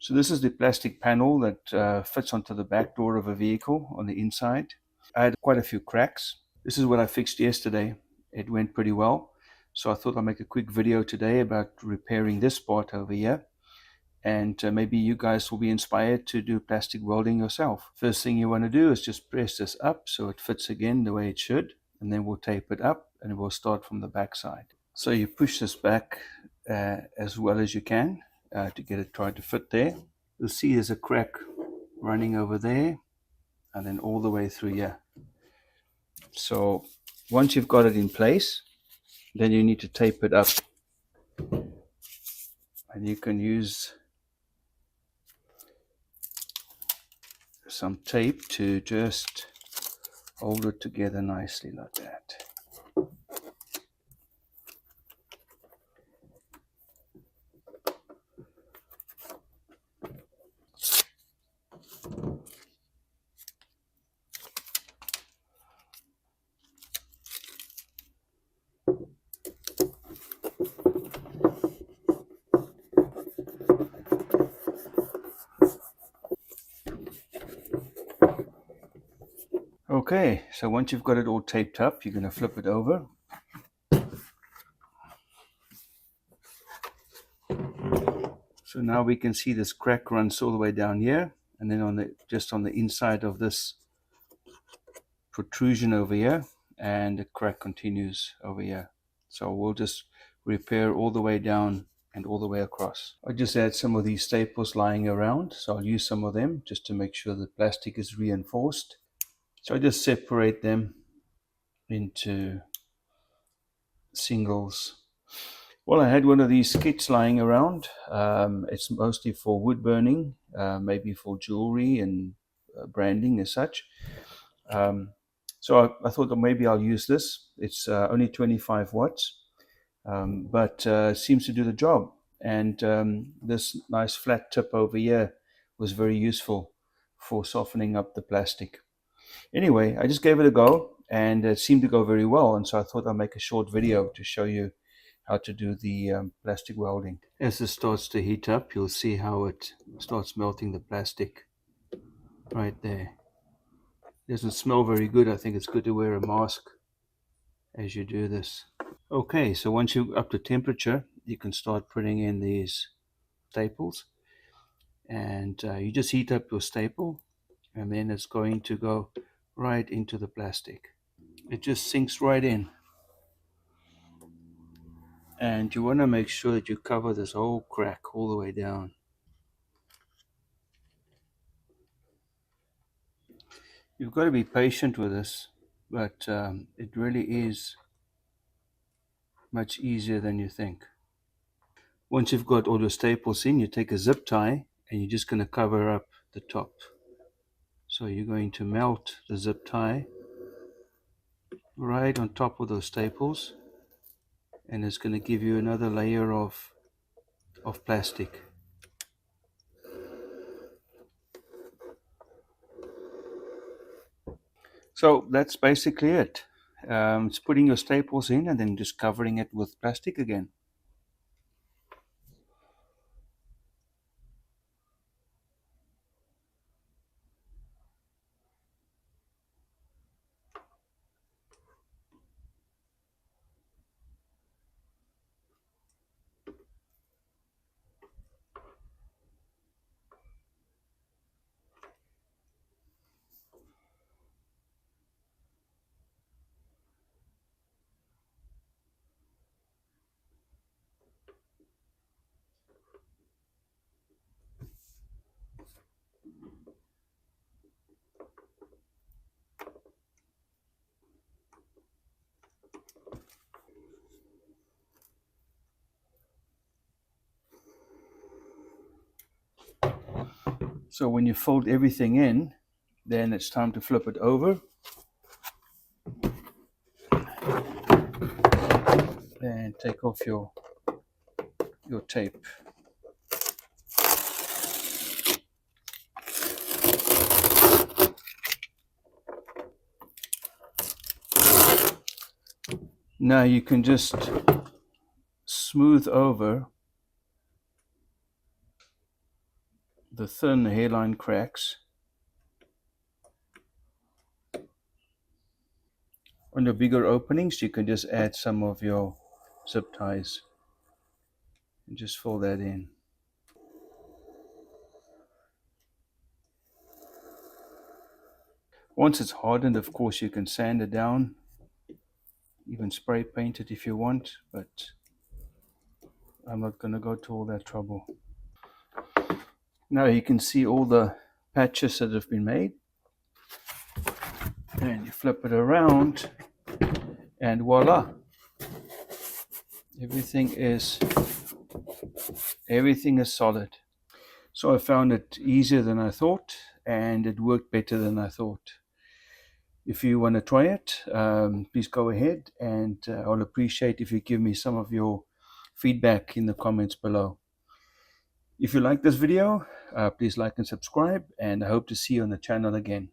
So this is the plastic panel that fits onto the back door of a vehicle on the inside. I had quite a few cracks. This is what I fixed yesterday. It went pretty well. So I thought I'll make a quick video today about repairing this part over here. And maybe you guys will be inspired to do plastic welding yourself. First thing you want to do is just press this up so it fits again the way it should. And then we'll tape it up and we'll start from the back side. So you push this back as well as you can to get it tried to fit there. You'll see there's a crack running over there and then all the way through here. So once you've got it in place, then you need to tape it up. And you can use some tape to just hold it together nicely like that. Okay, so once you've got it all taped up, you're going to flip it over. So now we can see this crack runs all the way down here, and then just on the inside of this protrusion over here, and the crack continues over here. So we'll just repair all the way down and all the way across. I just had some of these staples lying around, so I'll use some of them just to make sure the plastic is reinforced. So I just separate them into singles. Well, I had one of these kits lying around. It's mostly for wood burning, maybe for jewelry and branding as such. So I thought that maybe I'll use this. It's only 25 watts, but seems to do the job. And this nice flat tip over here was very useful for softening up the plastic. Anyway, I just gave it a go and it seemed to go very well. And so I thought I'll make a short video to show you how to do the plastic welding. As this starts to heat up, you'll see how it starts melting the plastic right there. It doesn't smell very good. I think it's good to wear a mask as you do this. Okay, so once you're up to temperature, you can start putting in these staples. And you just heat up your staple, and then it's going to go right into the plastic. It just sinks right in. And you want to make sure that you cover this whole crack all the way down. You've got to be patient with this, but it really is much easier than you think. Once you've got all your staples in, you take a zip tie and you're just going to cover up the top. So you're going to melt the zip tie right on top of those staples, and it's going to give you another layer of plastic. So that's basically it. It's putting your staples in and then just covering it with plastic again. So when you fold everything in, then it's time to flip it over. And take off your tape. Now you can just smooth over the thin hairline cracks. On the bigger openings, you can just add some of your zip ties and just fill that in. Once it's hardened, of course, you can sand it down, even spray paint it if you want, but I'm not going to go to all that trouble. Now you can see all the patches that have been made, and you flip it around and voila, everything is solid. So I found it easier than I thought, and it worked better than I thought. If you want to try it, please go ahead, and I'll appreciate if you give me some of your feedback in the comments below. If you like this video, please like and subscribe, and I hope to see you on the channel again.